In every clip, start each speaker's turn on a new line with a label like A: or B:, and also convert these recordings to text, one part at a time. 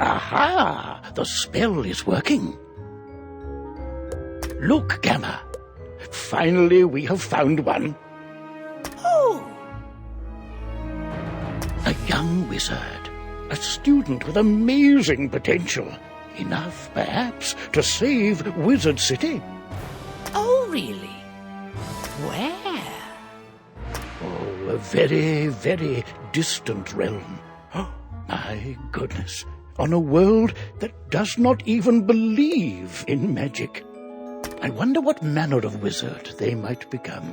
A: Aha! The spell is working. Look, Gamma. Finally, we have found one.
B: Oh!
A: A young wizard. A student with amazing potential. Enough, perhaps, to save Wizard City.
B: Oh, really? Where?
A: Oh, a very, very distant realm. Oh, my goodness. On a world that does not even believe in magic. I wonder what manner of wizard they might become.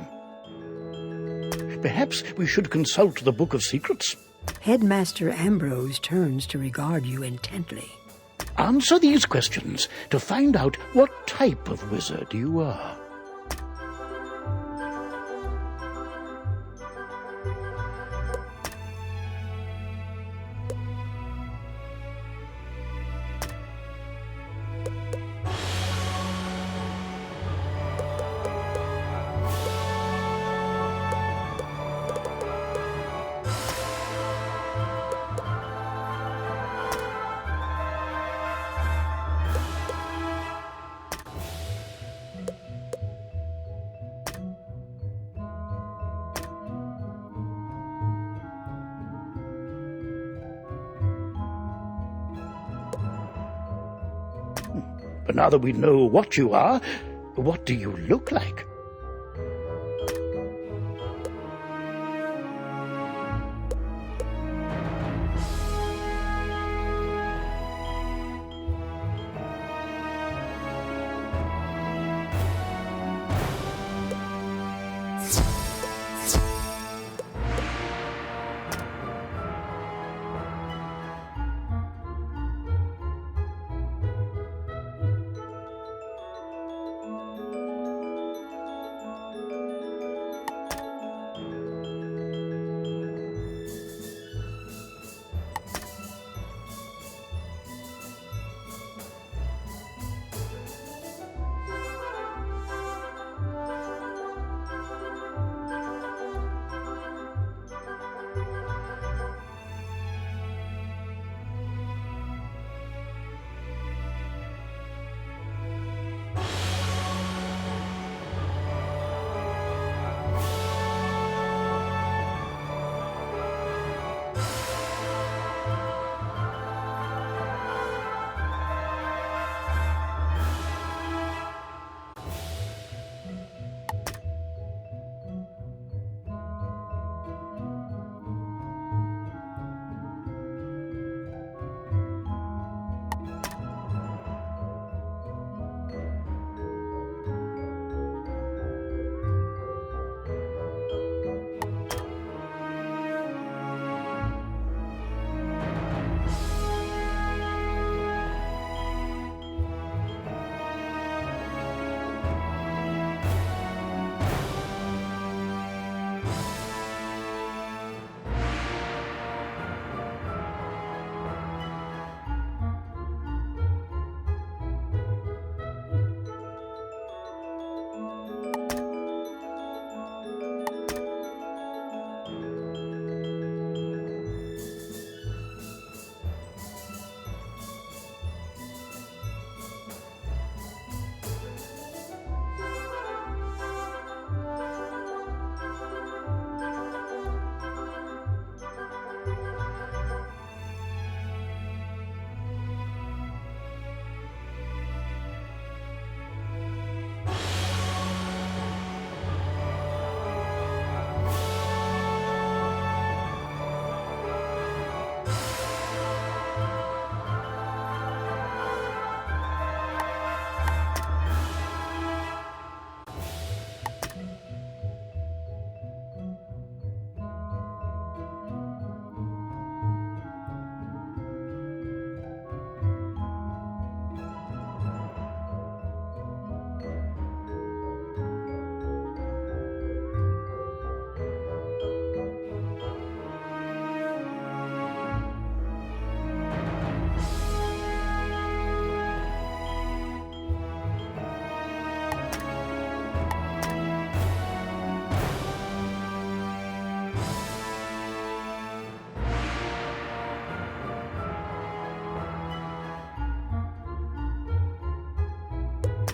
A: Perhaps we should consult the Book of Secrets.
C: Headmaster Ambrose turns to regard you intently.
A: Answer these questions to find out what type of wizard you are. But now that we know what you are, what do you look like?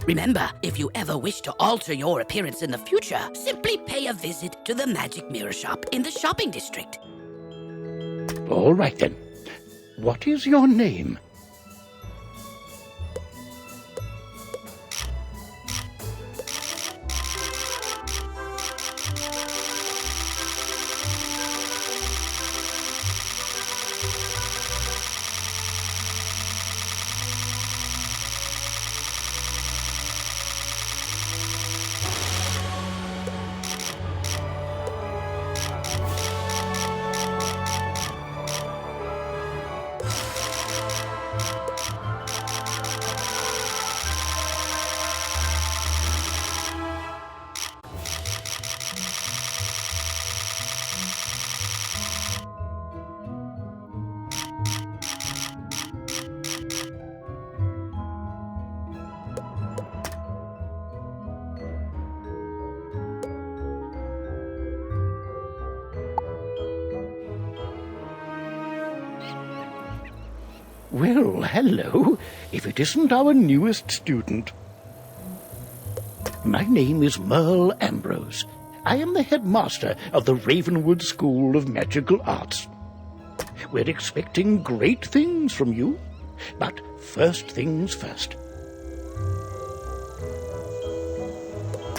B: Remember, if you ever wish to alter your appearance in the future, simply pay a visit to the Magic Mirror Shop in the shopping district.
A: All right, then. What is your name? Well, hello, if it isn't our newest student. My name is Ambrose. I am the headmaster of the Ravenwood School of Magical Arts. We're expecting great things from you, but first things first.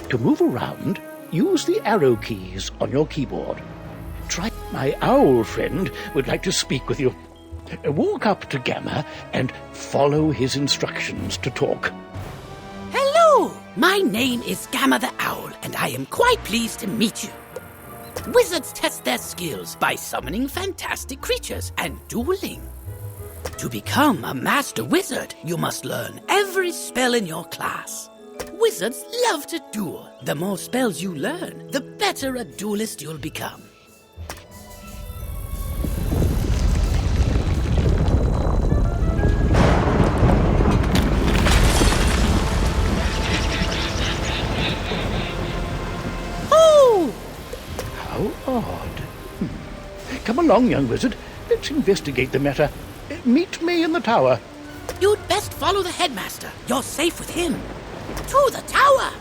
A: To move around, use the arrow keys on your keyboard. My owl friend would like to speak with you. Walk up to Gamma and follow his instructions to talk.
B: Hello! My name is Gamma the Owl, and I am quite pleased to meet you. Wizards test their skills by summoning fantastic creatures and dueling. To become a master wizard, you must learn every spell in your class. Wizards love to duel. The more spells you learn, the better a duelist you'll become.
A: How odd. Come along, young wizard. Let's investigate the matter. Meet me in the tower.
B: You'd best follow the headmaster. You're safe with him. To the tower!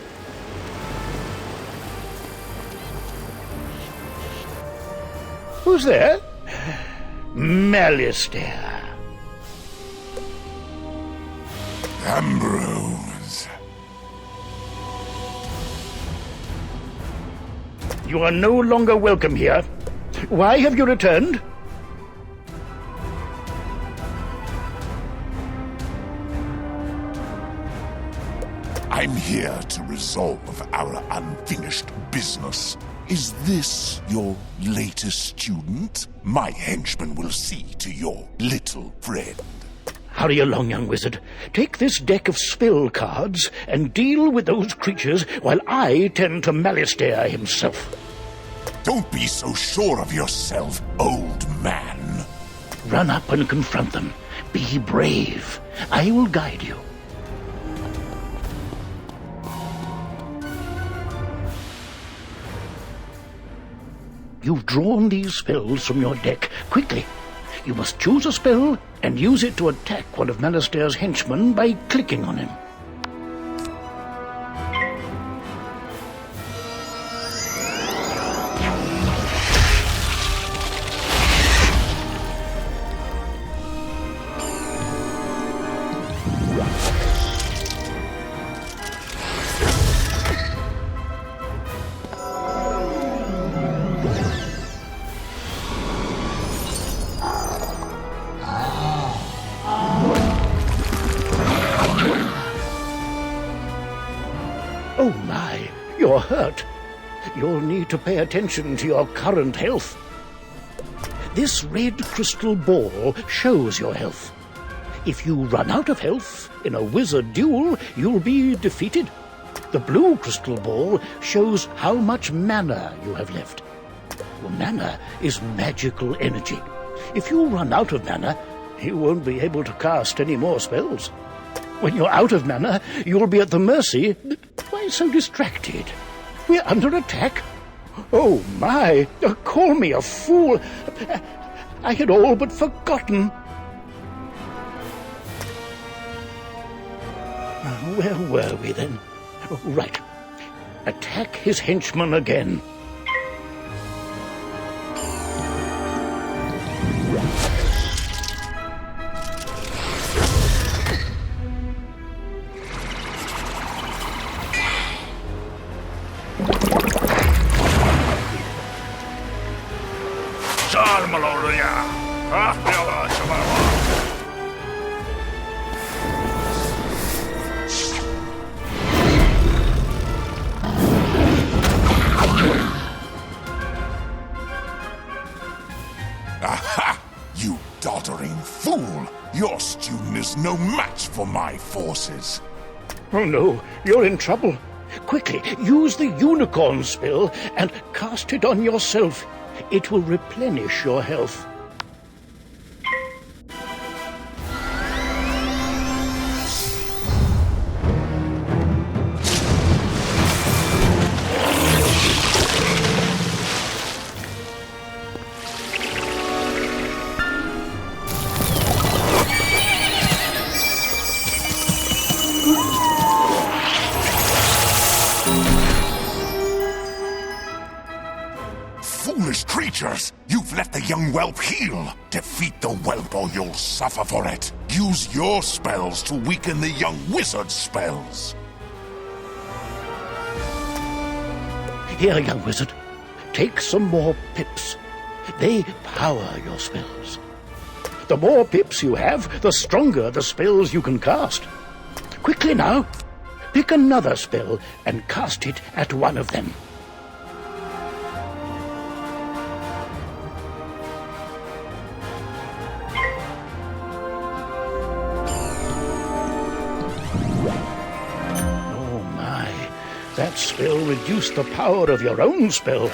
A: Who's there? Malistaire.
D: Ambrose.
A: You are no longer welcome here. Why have you returned?
D: I'm here to resolve our unfinished business. Is this your latest student? My henchman will see to your little friend.
A: Hurry along, young wizard. Take this deck of spell cards and deal with those creatures while I tend to Malistaire himself.
D: Don't be so sure of yourself, old man.
A: Run up and confront them. Be brave. I will guide you. You've drawn these spells from your deck. Quickly. You must choose a spell and use it to attack one of Malistaire's henchmen by clicking on him. Oh my, you're hurt. You'll need to pay attention to your current health. This red crystal ball shows your health. If you run out of health in a wizard duel, you'll be defeated. The blue crystal ball shows how much mana you have left. Well, mana is magical energy. If you run out of mana, you won't be able to cast any more spells. When you're out of mana, you'll be at the mercy. Why so distracted? We're under attack. Oh, my. Call me a fool. I had all but forgotten. Where were we then? Oh, right. Attack his henchmen again.
D: Aha! You doddering fool! Your student is no match for my forces.
A: Oh no, you're in trouble. Quickly, use the unicorn spell and cast it on yourself. It will replenish your health.
D: Foolish creatures! You've let the young whelp heal! Defeat the whelp or you'll suffer for it! Use your spells to weaken the young wizard's spells!
A: Here, young wizard. Take some more pips. They power your spells. The more pips you have, the stronger the spells you can cast. Quickly now. Pick another spell and cast it at one of them. That spell reduced the power of your own spell.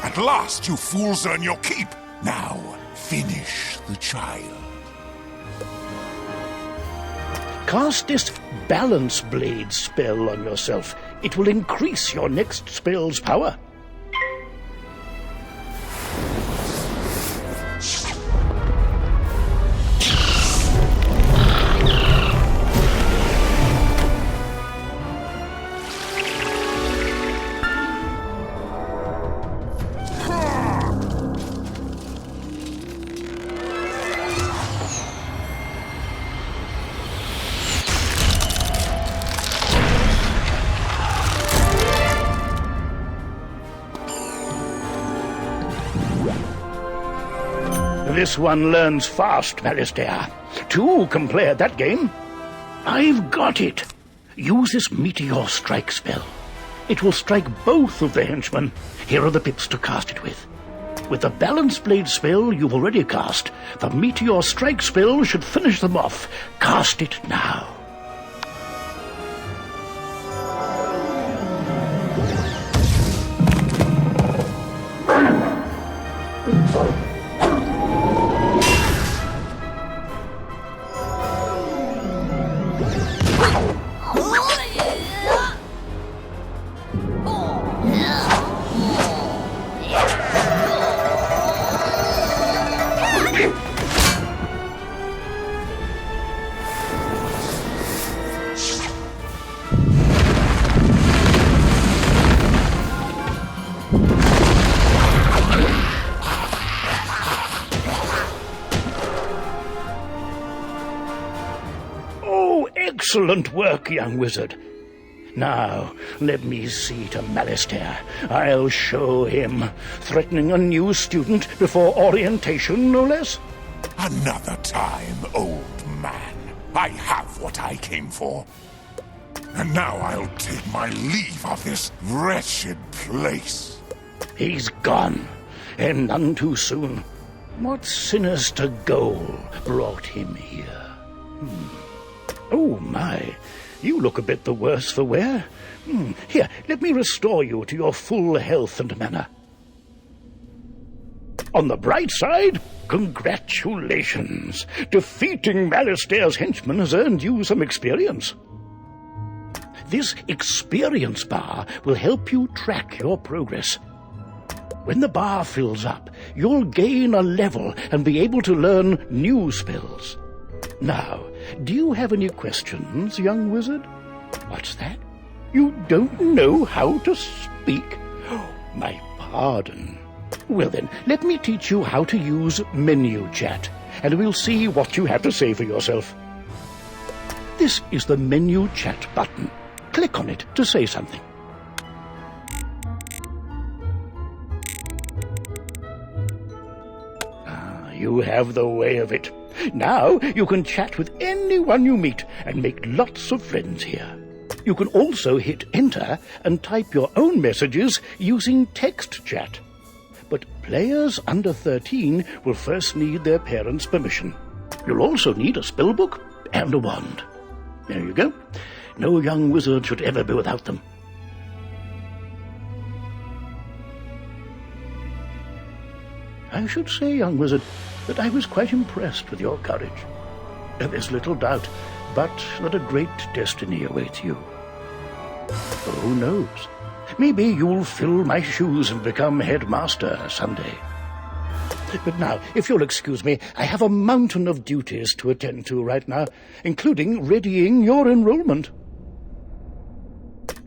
D: At last, you fools earn your keep. Now, finish the child.
A: Cast this Balance Blade spell on yourself. It will increase your next spell's power. This one learns fast, Malistaire. Two can play at that game. I've got it. Use this Meteor Strike spell. It will strike both of the henchmen. Here are the pips to cast it with. With the Balance Blade spell you've already cast, the Meteor Strike spell should finish them off. Cast it now. Excellent work, young wizard. Now, let me see to Malistaire. I'll show him. Threatening a new student before orientation, no less?
D: Another time, old man. I have what I came for. And now I'll take my leave of this wretched place.
A: He's gone, and none too soon. What sinister goal brought him here? Oh, my. You look a bit the worse for wear. Here, let me restore you to your full health and manner. On the bright side, congratulations. Defeating Malistaire's henchmen has earned you some experience. This experience bar will help you track your progress. When the bar fills up, you'll gain a level and be able to learn new spells. Now, do you have any questions, young wizard? What's that? You don't know how to speak? Oh, my pardon. Well then, let me teach you how to use menu chat, and we'll see what you have to say for yourself. This is the menu chat button. Click on it to say something. You have the way of it. Now you can chat with anyone you meet and make lots of friends here. You can also hit enter and type your own messages using text chat. But players under 13 will first need their parents' permission. You'll also need a spellbook and a wand. There you go. No young wizard should ever be without them. I should say, young wizard, that I was quite impressed with your courage. There's little doubt, but that a great destiny awaits you. Who knows? Maybe you'll fill my shoes and become headmaster someday. But now, if you'll excuse me, I have a mountain of duties to attend to right now, including readying your enrollment.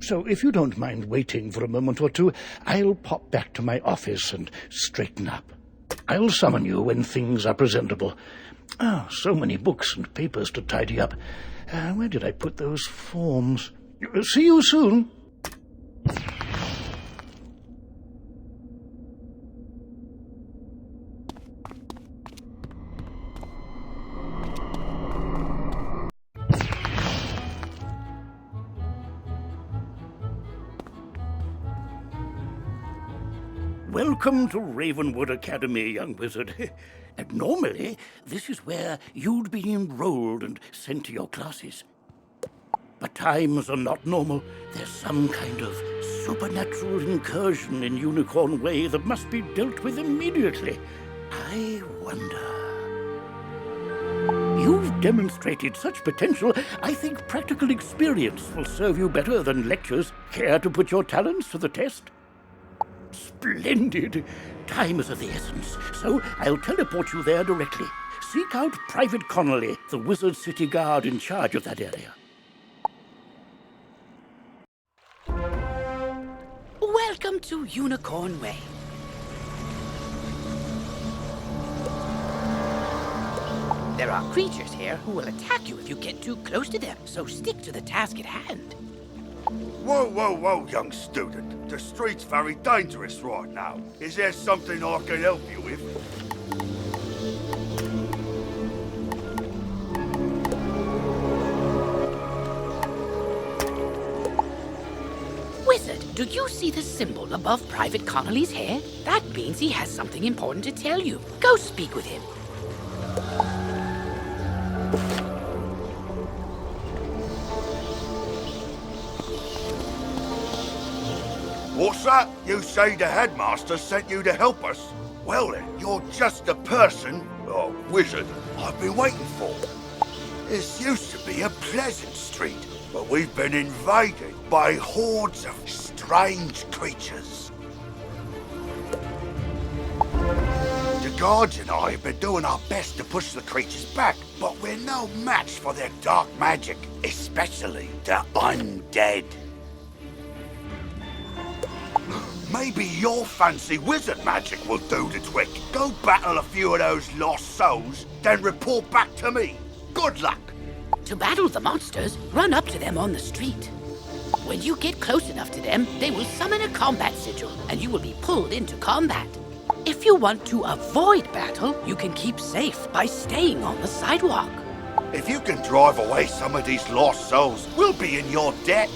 A: So if you don't mind waiting for a moment or two, I'll pop back to my office and straighten up. I'll summon you when things are presentable. Oh, so many books and papers to tidy up. Where did I put those forms? See you soon. Welcome to Ravenwood Academy, young wizard. And normally, this is where you'd be enrolled and sent to your classes. But times are not normal. There's some kind of supernatural incursion in Unicorn Way that must be dealt with immediately. I wonder. You've demonstrated such potential, I think practical experience will serve you better than lectures. Care to put your talents to the test? Splendid! Time is of the essence, so I'll teleport you there directly. Seek out Private Connelly, the wizard city guard in charge of that area.
B: Welcome to Unicorn Way. There are creatures here who will attack you if you get too close to them, so stick to the task at hand.
E: Whoa, whoa, whoa, young student. The street's very dangerous right now. Is there something I can help you with?
B: Wizard, do you see the symbol above Private Connelly's head? That means he has something important to tell you. Go speak with him.
E: What's that? You say the headmaster sent you to help us? Well then, you're just the person, or wizard, I've been waiting for. This used to be a pleasant street, but we've been invaded by hordes of strange creatures. The guards and I have been doing our best to push the creatures back, but we're no match for their dark magic, especially the undead. Maybe your fancy wizard magic will do the trick. Go battle a few of those lost souls, then report back to me. Good luck.
B: To battle the monsters, run up to them on the street. When you get close enough to them, they will summon a combat sigil, and you will be pulled into combat. If you want to avoid battle, you can keep safe by staying on the sidewalk.
E: If you can drive away some of these lost souls, we'll be in your debt.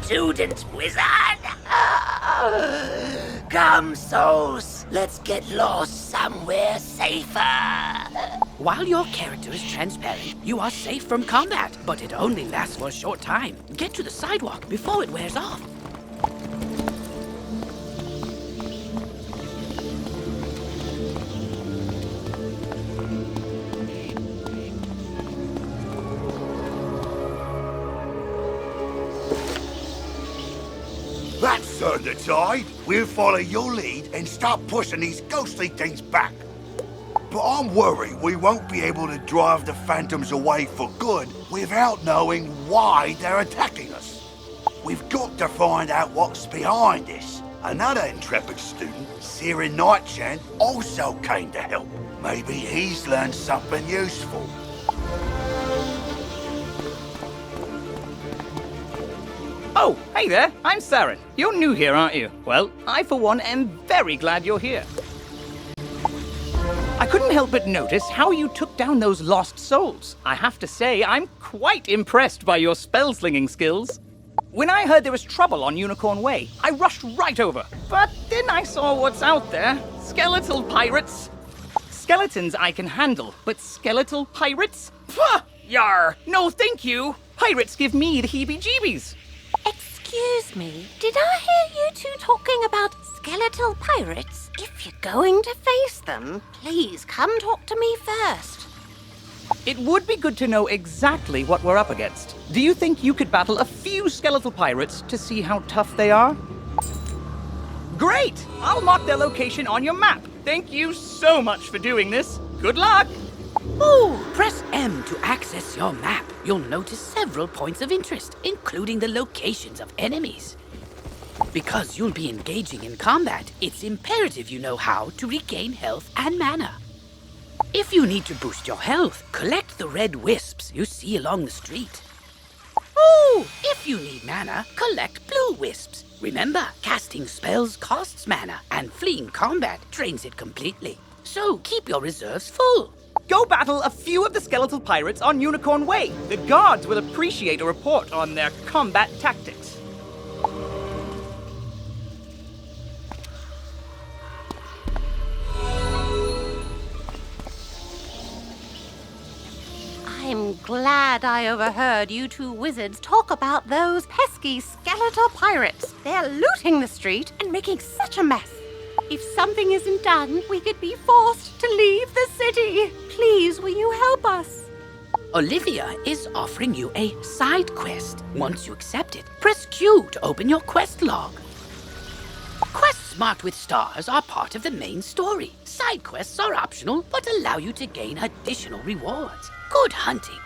B: student, wizard! Come, souls, let's get lost somewhere safer. While your character is transparent, you are safe from combat, but it only lasts for a short time. Get to the sidewalk before it wears off.
E: That's turned the tide. We'll follow your lead and start pushing these ghostly things back. But I'm worried we won't be able to drive the phantoms away for good without knowing why they're attacking us. We've got to find out what's behind this. Another intrepid student, Sirin Nightchant, also came to help. Maybe he's learned something useful.
F: Oh, hey there, I'm Sirin. You're new here, aren't you? Well, I for one am very glad you're here. I couldn't help but notice how you took down those lost souls. I have to say, I'm quite impressed by your spell-slinging skills. When I heard there was trouble on Unicorn Way, I rushed right over. But then I saw what's out there. Skeletal Pirates. Skeletons I can handle, but Skeletal Pirates? Pah! Yar! No thank you! Pirates give me the heebie-jeebies.
G: Excuse me, did I hear you two talking about skeletal pirates? If you're going to face them, please come talk to me first.
F: It would be good to know exactly what we're up against. Do you think you could battle a few skeletal pirates to see how tough they are? Great! I'll mark their location on your map. Thank you so much for doing this. Good luck!
B: Ooh, press M to access your map. You'll notice several points of interest, including the locations of enemies. Because you'll be engaging in combat, it's imperative you know how to regain health and mana. If you need to boost your health, collect the red wisps you see along the street. Ooh, if you need mana, collect blue wisps. Remember, casting spells costs mana, and fleeing combat drains it completely. So keep your reserves full.
F: Go battle a few of the skeletal pirates on Unicorn Way. The guards will appreciate a report on their combat tactics.
G: I'm glad I overheard you two wizards talk about those pesky skeletal pirates. They're looting the street and making such a mess. If something isn't done, we could be forced to leave the city. Please, will you help us?
B: Olivia is offering you a side quest. Once you accept it, press Q to open your quest log. Quests marked with stars are part of the main story. Side quests are optional, but allow you to gain additional rewards. Good hunting.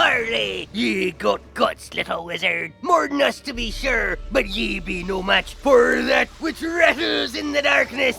H: Marley! Ye got guts, little wizard. More than us to be sure, but ye be no match for that which rattles in the darkness.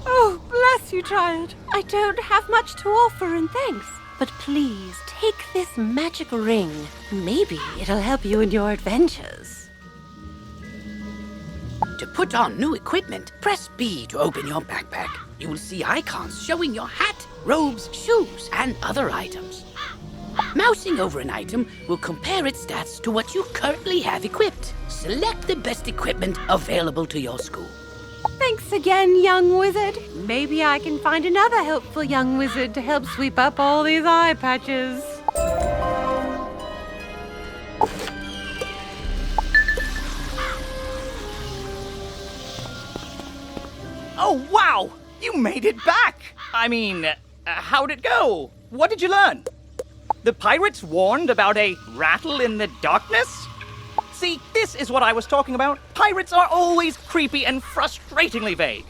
G: Oh, bless you, child. I don't have much to offer in thanks. But please, take this magic ring. Maybe it'll help you in your adventures.
B: To put on new equipment, press B to open your backpack. You will see icons showing your hat, robes, shoes, and other items. Mousing over an item will compare its stats to what you currently have equipped. Select the best equipment available to your school.
G: Thanks again, young wizard. Maybe I can find another helpful young wizard to help sweep up all these eye patches.
F: Oh, wow! You made it back! I mean, how'd it go? What did you learn? The pirates warned about a rattle in the darkness? See, this is what I was talking about. Pirates are always creepy and frustratingly vague.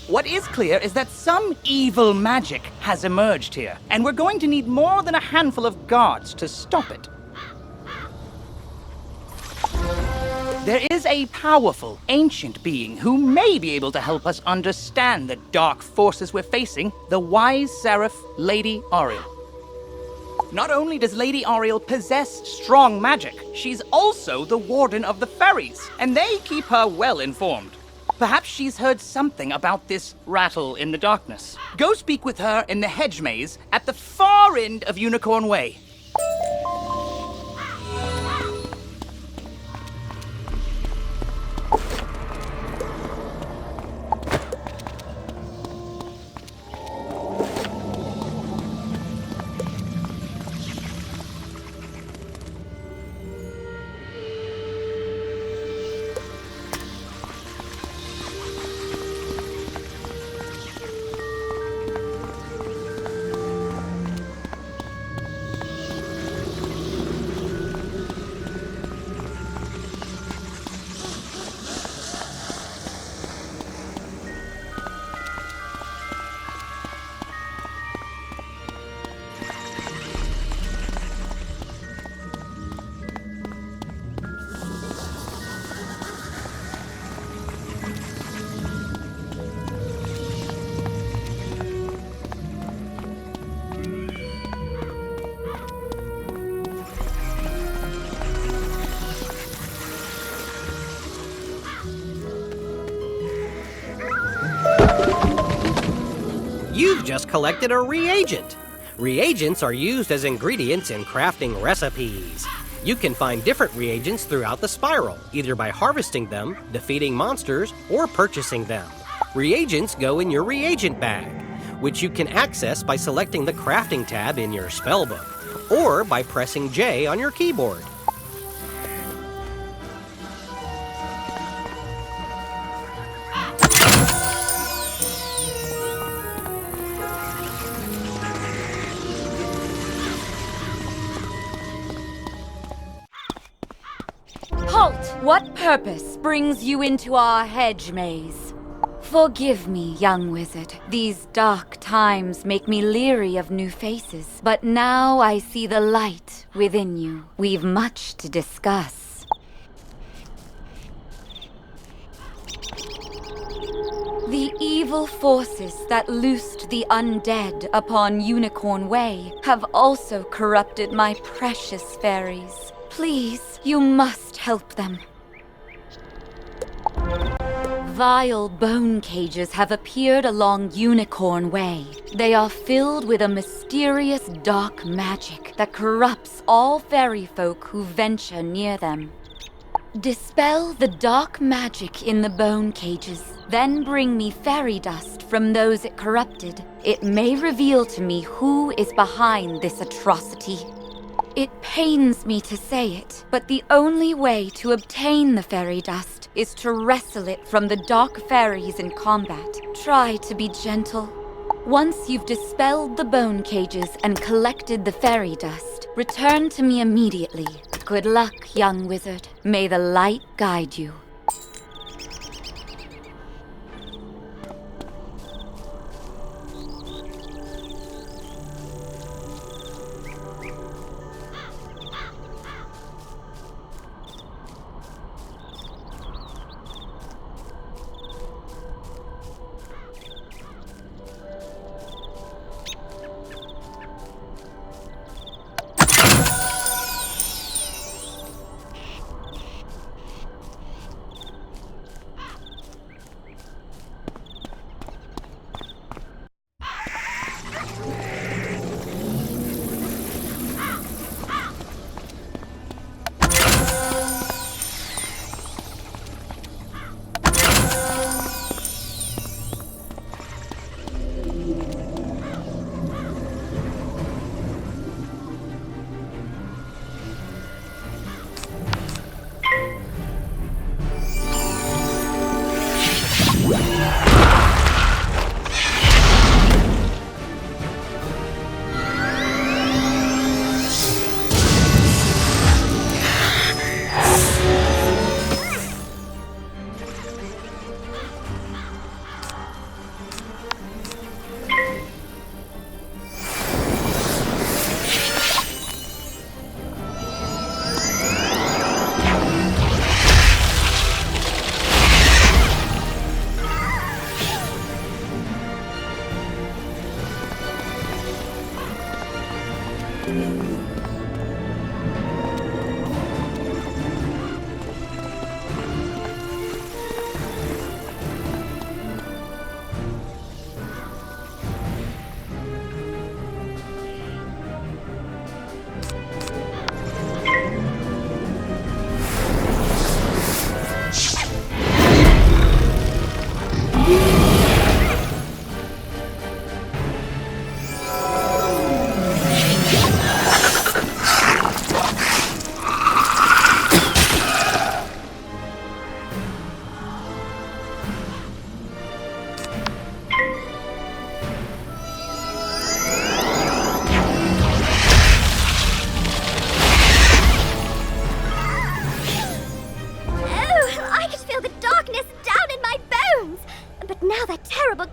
F: What is clear is that some evil magic has emerged here, and we're going to need more than a handful of guards to stop it. There is a powerful, ancient being who may be able to help us understand the dark forces we're facing, the wise seraph, Lady Ariel. Not only does Lady Ariel possess strong magic, she's also the warden of the fairies, and they keep her well informed. Perhaps she's heard something about this rattle in the darkness. Go speak with her in the hedge maze at the far end of Unicorn Way.
I: You've just collected a reagent. Reagents are used as ingredients in crafting recipes. You can find different reagents throughout the spiral, either by harvesting them, defeating monsters, or purchasing them. Reagents go in your reagent bag, which you can access by selecting the crafting tab in your spellbook, or by pressing J on your keyboard.
J: Halt! What purpose brings you into our hedge maze? Forgive me, young wizard. These dark times make me leery of new faces. But now I see the light within you. We've much to discuss. The evil forces that loosed the undead upon Unicorn Way have also corrupted my precious fairies. Please, you must help them. Vile bone cages have appeared along Unicorn Way. They are filled with a mysterious dark magic that corrupts all fairy folk who venture near them. Dispel the dark magic in the bone cages. Then bring me fairy dust from those it corrupted. It may reveal to me who is behind this atrocity. It pains me to say it, but the only way to obtain the fairy dust is to wrestle it from the dark fairies in combat. Try to be gentle. Once you've dispelled the bone cages and collected the fairy dust, return to me immediately. Good luck, young wizard. May the light guide you.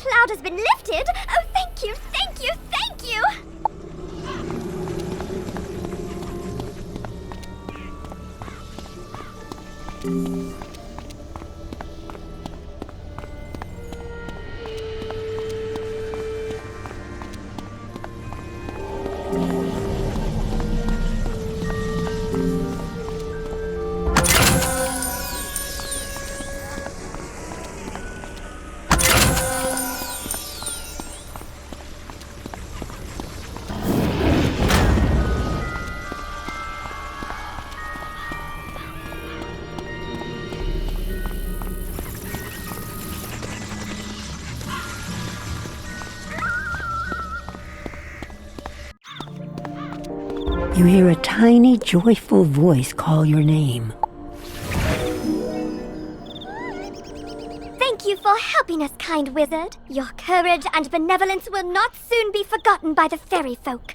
K: cloud has been lifted. Oh, thank you, thank you, thank you!
C: You hear a tiny, joyful voice call your name.
K: Thank you for helping us, kind wizard. Your courage and benevolence will not soon be forgotten by the fairy folk.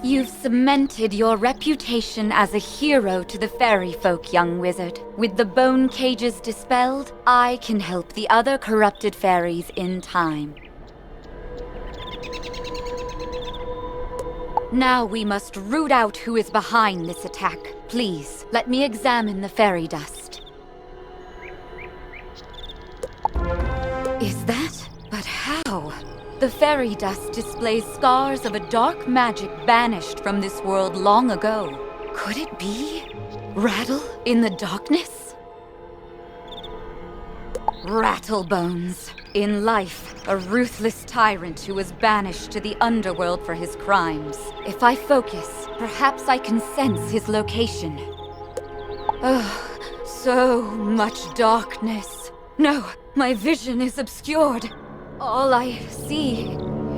J: You've cemented your reputation as a hero to the fairy folk, young wizard. With the bone cages dispelled, I can help the other corrupted fairies in time. Now we must root out who is behind this attack. Please, let me examine the fairy dust. Is that? But how? The fairy dust displays scars of a dark magic banished from this world long ago. Could it be? Rattle in the darkness? Rattlebones. In life, a ruthless tyrant who was banished to the underworld for his crimes. If I focus, perhaps I can sense his location. Oh, so much darkness. No, my vision is obscured. All I see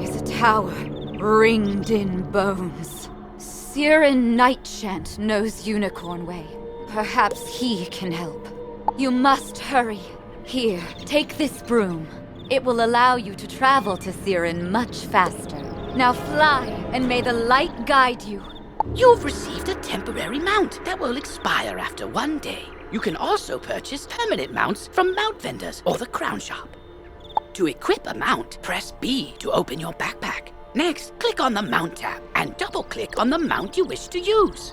J: is a tower ringed in bones. Sirin Nightchant knows Unicorn Way. Perhaps he can help. You must hurry. Here, take this broom. It will allow you to travel to Sirin much faster. Now fly, and may the light guide you.
B: You've received a temporary mount that will expire after 1 day. You can also purchase permanent mounts from mount vendors or the crown shop. To equip a mount, press B to open your backpack. Next, click on the Mount tab and double-click on the mount you wish to use.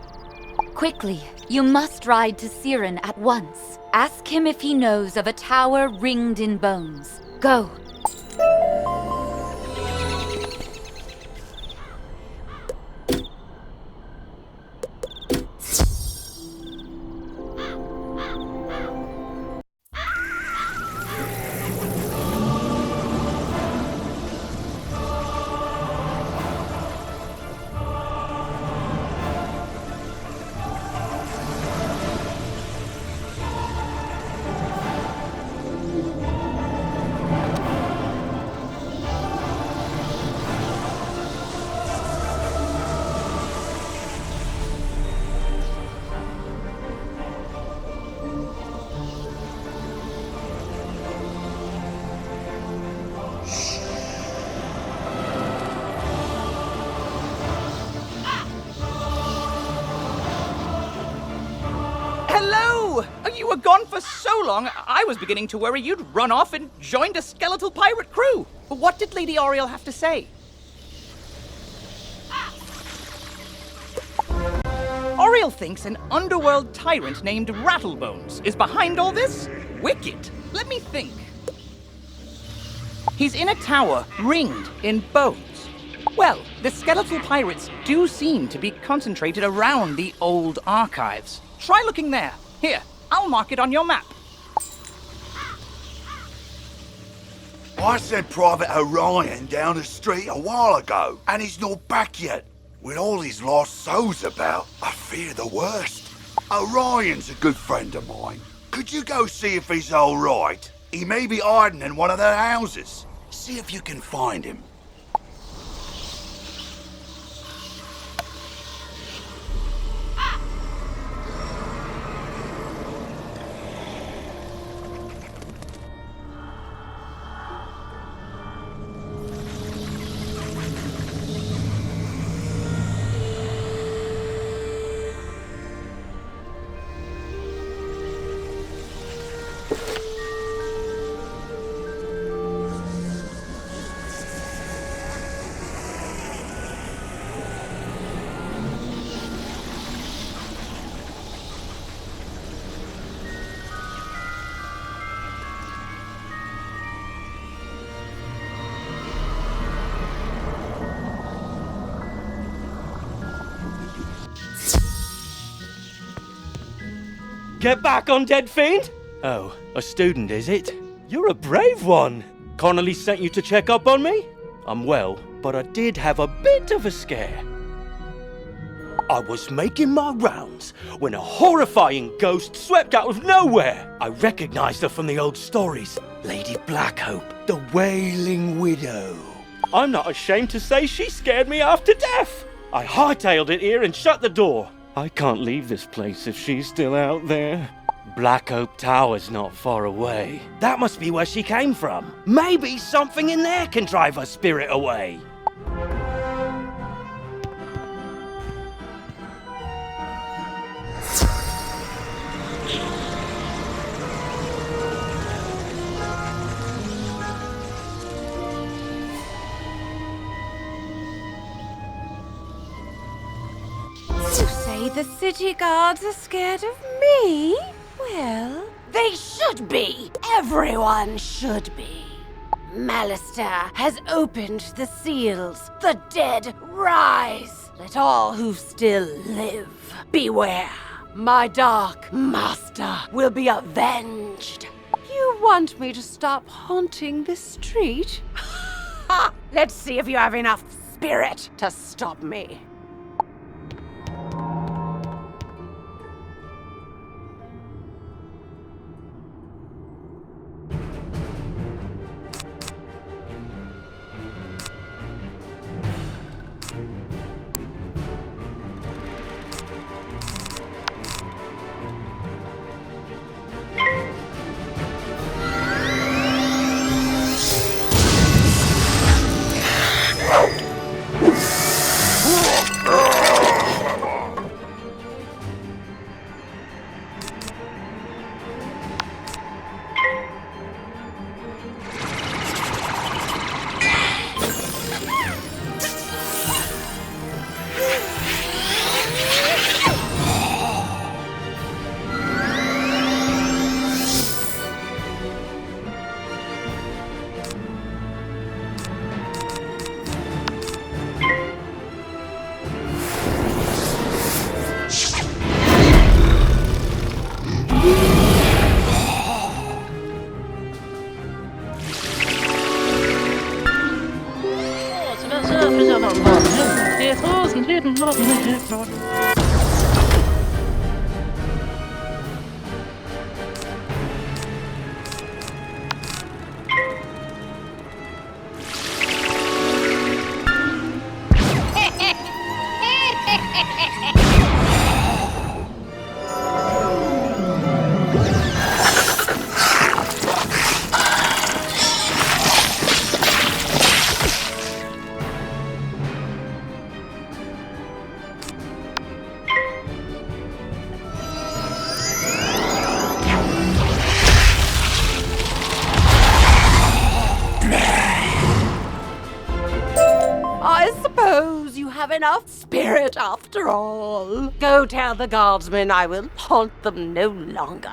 J: Quickly, you must ride to Sirin at once. Ask him if he knows of a tower ringed in bones. Go.
F: You were gone for so long, I was beginning to worry you'd run off and joined a skeletal pirate crew. But what did Lady Ariel have to say? Ariel thinks an underworld tyrant named Rattlebones is behind all this? Wicked. Let me think. He's in a tower ringed in bones. Well, the Skeletal Pirates do seem to be concentrated around the old archives. Try looking there. Here, I'll mark it on your map.
E: I sent Private Orion down the street a while ago, and he's not back yet. With all these lost souls about, I fear the worst. Orion's a good friend of mine. Could you go see if he's all right? He may be hiding in one of their houses. See if you can find him.
L: Get back, undead fiend! Oh, a student, is it? You're a brave one. Connelly sent you to check up on me? I'm well, but I did have a bit of a scare. I was making my rounds when a horrifying ghost swept out of nowhere. I recognized her from the old stories. Lady Blackhope, the Wailing Widow. I'm not ashamed to say she scared me half to death. I hightailed it here and shut the door. I can't leave this place if she's still out there. Blackhope Tower's not far away. That must be where she came from. Maybe something in there can drive her spirit away.
G: The city guards are scared of me? Well,
M: they should be. Everyone should be. Malistaire has opened the seals. The dead rise. Let all who still live beware. My dark master will be avenged.
G: you
M: You want me to stop haunting this street? Ha! Let's see if you have enough spirit to stop me. Enough spirit after all. Go tell the guardsmen I will haunt them no longer.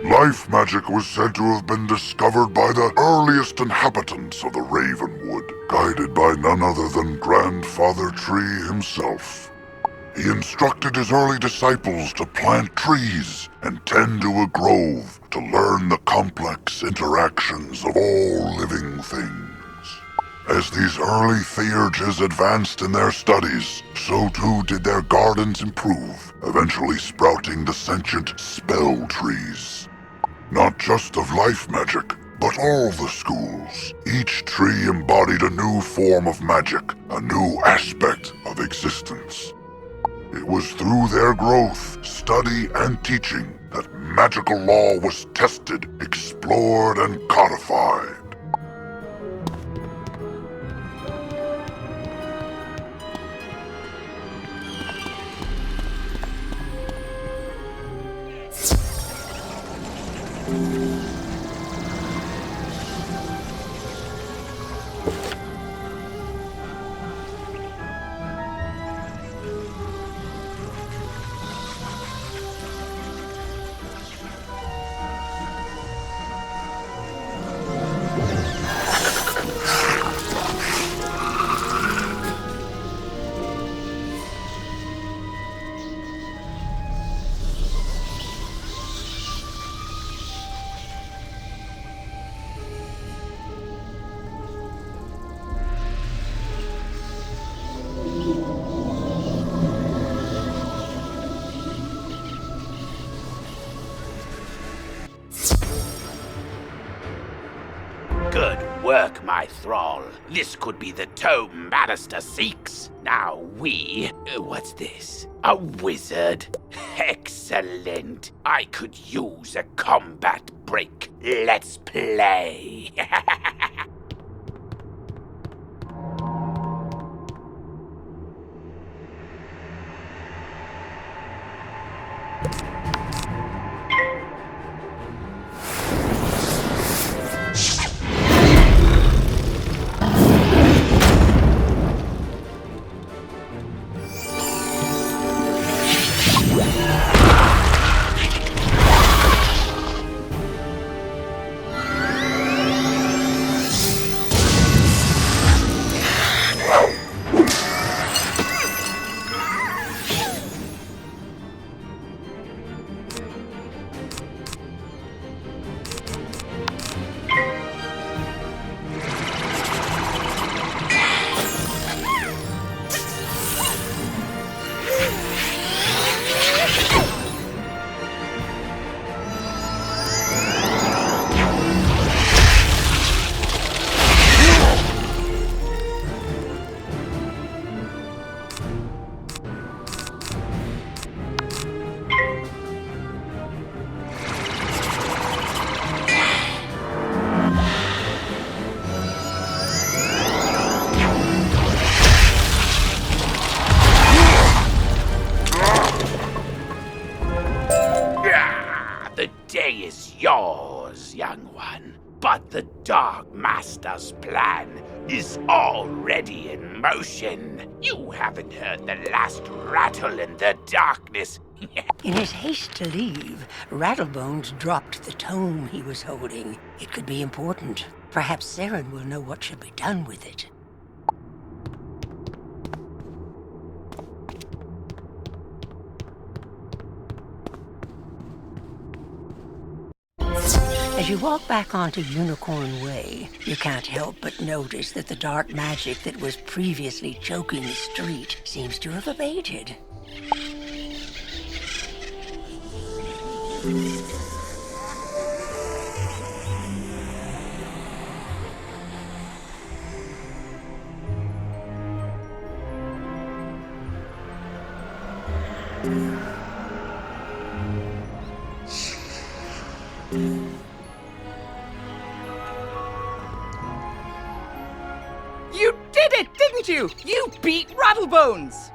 D: Life magic was said to have been discovered by the earliest inhabitants of the Ravenwood, guided by none other than Grandfather Tree himself. He instructed his early disciples to plant trees and tend to a grove to learn the complex interactions of all living things. As these early theurges advanced in their studies, so too did their gardens improve, eventually sprouting the sentient spell trees. Not just of life magic, but all the schools. Each tree embodied a new form of magic, a new aspect of existence. It was through their growth, study, and teaching that magical law was tested, explored, and codified.
B: Good work, my thrall. This could be the tome Malistaire seeks. Now what's this? A wizard? Excellent. I could use a combat break. Let's play. day is yours, young one. But the Dark Master's plan is already in motion. You haven't heard the last rattle in the darkness.
N: In his haste to leave, Rattlebones dropped the tome he was holding. It could be important. Perhaps Sirin will know what should be done with it. As you walk back onto Unicorn Way, you can't help but notice that the dark magic that was previously choking the street seems to have abated.
F: You did it, didn't you? You beat Rattlebones!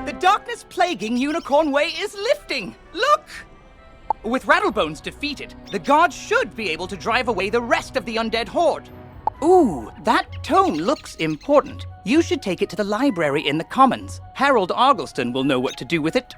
F: The darkness plaguing Unicorn Way is lifting! Look! With Rattlebones defeated, the guards should be able to drive away the rest of the undead horde. Ooh, that tome looks important. You should take it to the library in the Commons. Harold Argleston will know what to do with it.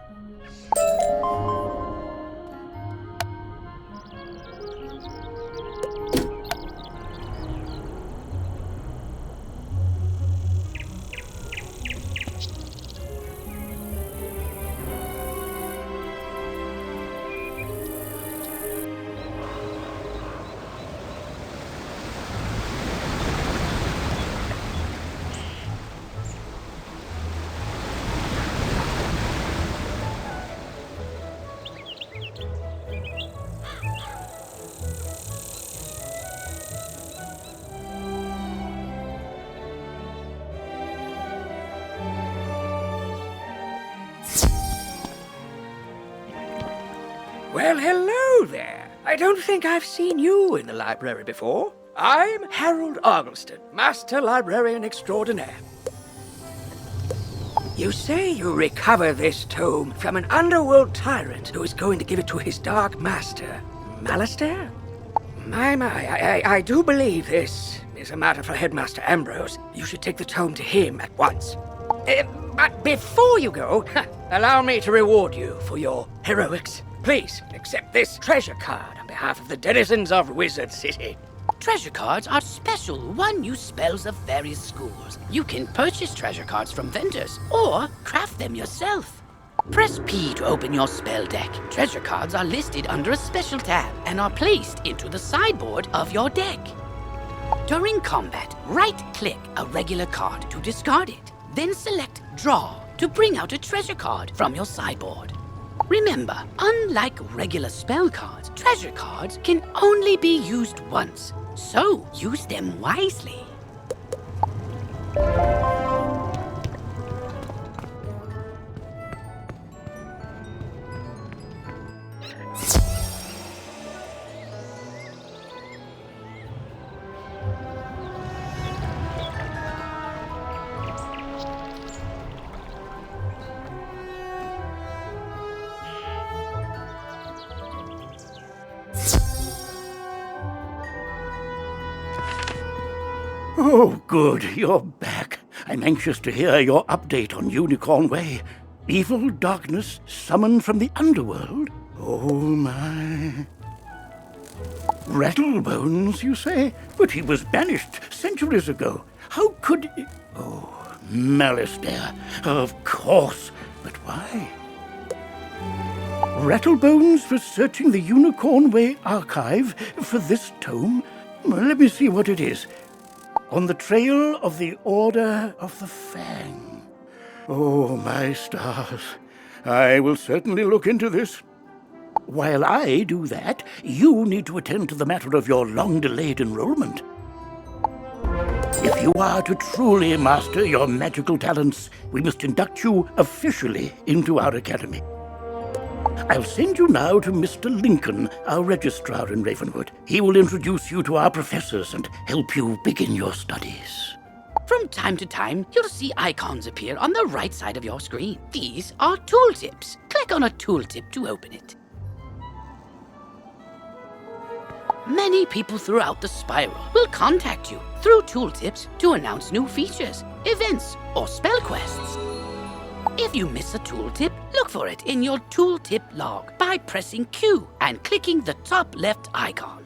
O: Well, hello there. I don't think I've seen you in the library before. I'm Harold Argleston, Master Librarian Extraordinaire. You say you recover this tome from an underworld tyrant who is going to give it to his dark master, Malistaire? I do believe this is a matter for Headmaster Ambrose. You should take the tome to him at once. But before you go, allow me to reward you for your heroics. Please, accept this treasure card on behalf of the denizens of Wizard City.
B: Treasure cards are special one-use spells of various schools. You can purchase treasure cards from vendors or craft them yourself. Press P to open your spell deck. Treasure cards are listed under a special tab and are placed into the sideboard of your deck. During combat, right-click a regular card to discard it. Then select Draw to bring out a treasure card from your sideboard. Remember, unlike regular spell cards, treasure cards can only be used once, so use them wisely.
A: Oh, good, you're back. I'm anxious to hear your update on Unicorn Way. Evil darkness summoned from the underworld? Oh, my. Rattlebones, you say? But he was banished centuries ago. How could... Oh, Malistaire. Of course. But why? Rattlebones was searching the Unicorn Way archive for this tome. Well, let me see what it is. On the trail of the Order of the Fang. Oh, my stars. I will certainly look into this. While I do that, you need to attend to the matter of your long-delayed enrollment. If you are to truly master your magical talents, we must induct you officially into our academy. I'll send you now to Mr. Lincoln, our registrar in Ravenwood. He will introduce you to our professors and help you begin your studies.
B: From time to time, you'll see icons appear on the right side of your screen. These are tooltips. Click on a tooltip to open it. Many people throughout the spiral will contact you through tooltips to announce new features, events, or spell quests. If you miss a tooltip, look for it in your tooltip log by pressing Q and clicking the top left icon.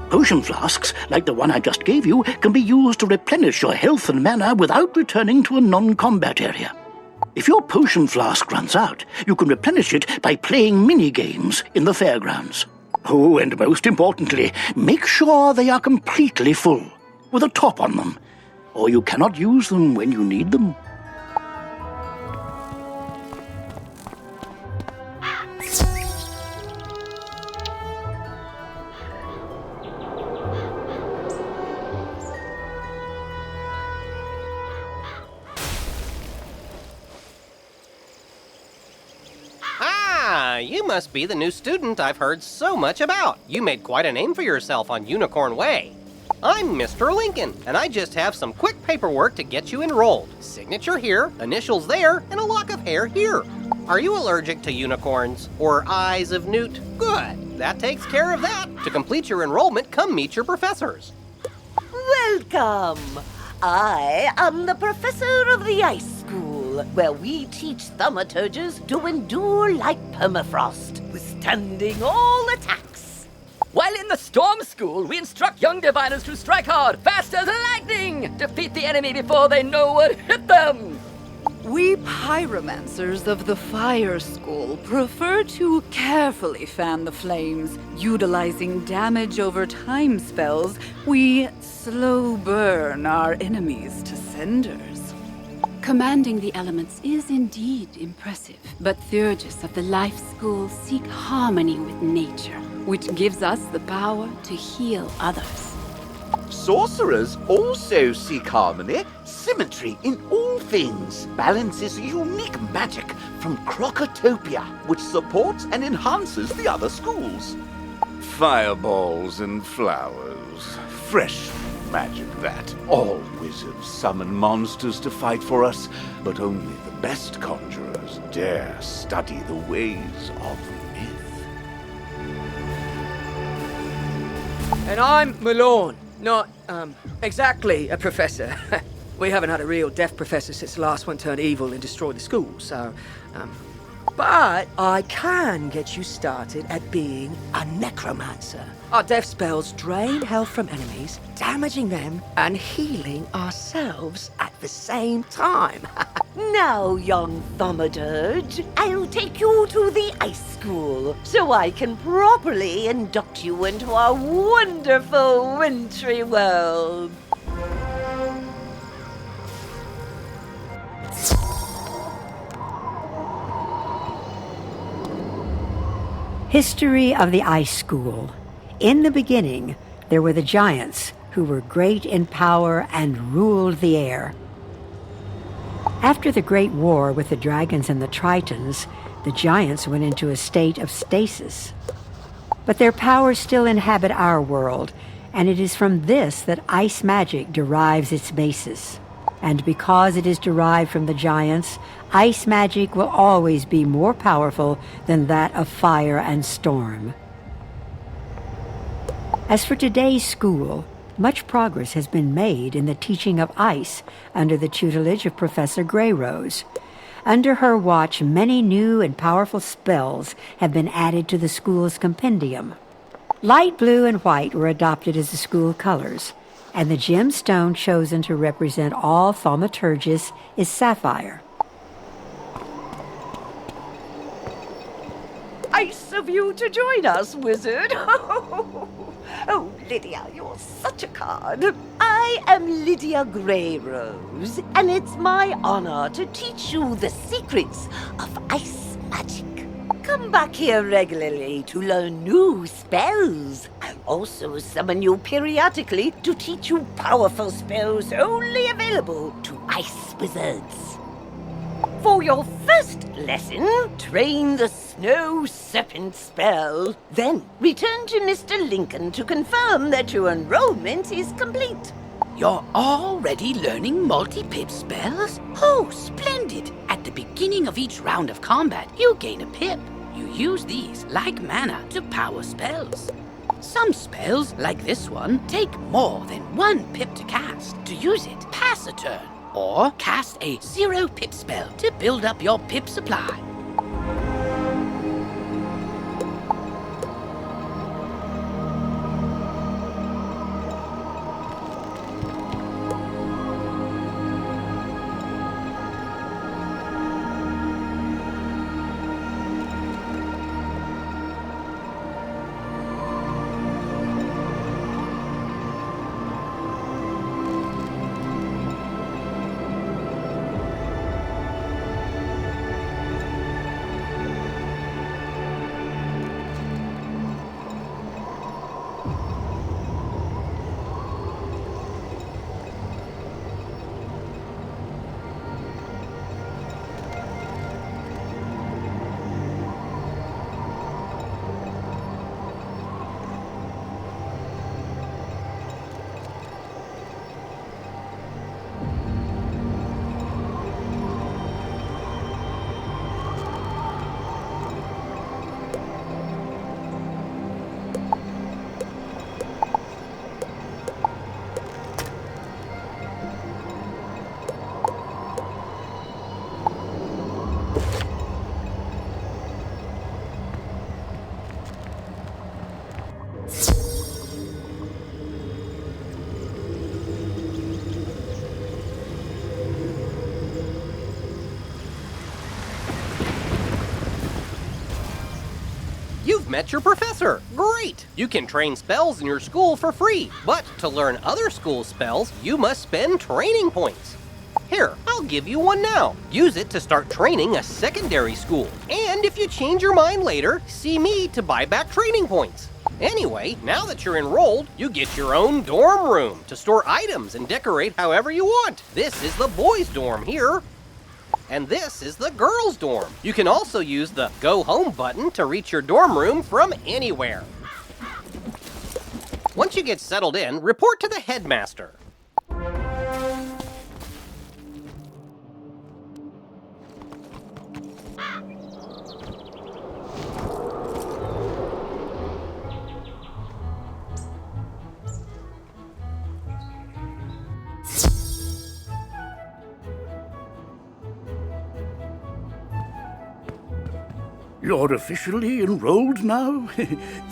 A: Potion flasks, like the one I just gave you, can be used to replenish your health and mana without returning to a non-combat area. If your potion flask runs out, you can replenish it by playing mini-games in the fairgrounds. Oh, and most importantly, make sure they are completely full, with a top on them, or you cannot use them when you need them.
I: You must be the new student I've heard so much about. You made quite a name for yourself on Unicorn Way. I'm Mr. Lincoln, and I just have some quick paperwork to get you enrolled. Signature here, initials there, and a lock of hair here. Are you allergic to unicorns or eyes of newt? Good. That takes care of that. To complete your enrollment, come meet your professors.
P: Welcome. I am the professor of the Ice School, where we teach thaumaturges to endure like permafrost, withstanding all attacks.
Q: While in the Storm School, we instruct young diviners to strike hard, fast as lightning, defeat the enemy before they know what hit them.
R: We pyromancers of the Fire School prefer to carefully fan the flames. Utilizing damage over time spells, we slow burn our enemies to cinders.
S: Commanding the elements is indeed impressive, but Theurgis of the Life School seek harmony with nature, which gives us the power to heal others.
T: Sorcerers also seek harmony, symmetry in all things. Balance is unique magic from Crocotopia, which supports and enhances the other schools.
E: Fireballs and flowers. Fresh magic, that. All wizards summon monsters to fight for us, but only the best conjurers dare study the ways of myth.
O: And I'm Malone. Not, exactly a professor. We haven't had a real deaf professor since the last one turned evil and destroyed the school, so, But I can get you started at being a necromancer. Our death spells drain health from enemies, damaging them and healing ourselves at the same time.
P: Now, young thaumaturge, I'll take you to the Ice School so I can properly induct you into our wonderful wintry world.
C: History of the Ice School. In the beginning, there were the giants, who were great in power and ruled the air. After the Great War with the dragons and the Tritons, the giants went into a state of stasis. But their powers still inhabit our world, and it is from this that ice magic derives its basis. And because it is derived from the giants, ice magic will always be more powerful than that of fire and storm. As for today's school, much progress has been made in the teaching of ice under the tutelage of Professor Greyrose. Under her watch, many new and powerful spells have been added to the school's compendium. Light blue and white were adopted as the school colors, and the gemstone chosen to represent all thaumaturges is sapphire.
P: Nice of you to join us, wizard. Oh, Lydia, you're such a card. I am Lydia Greyrose, and it's my honor to teach you the secrets of ice magic. Come back here regularly to learn new spells. I'll also summon you periodically to teach you powerful spells only available to ice wizards. For your first lesson, train the Snow Serpent spell. Then return to Mr. Lincoln to confirm that your enrollment is complete.
B: You're already learning multi-pip spells? Oh, splendid! At the beginning of each round of combat, you gain a pip. You use these, like mana, to power spells. Some spells, like this one, take more than 1 pip to cast. To use it, pass a turn, or cast a 0 pip spell to build up your pip supply.
I: You've met your professor! Great! You can train spells in your school for free, but to learn other school spells, you must spend training points. Here, I'll give you one now. Use it to start training a secondary school. And if you change your mind later, see me to buy back training points. Anyway, now that you're enrolled, you get your own dorm room to store items and decorate however you want. This is the boys' dorm here. And this is the girls' dorm. You can also use the Go Home button to reach your dorm room from anywhere. Once you get settled in, report to the headmaster.
A: You're officially enrolled now?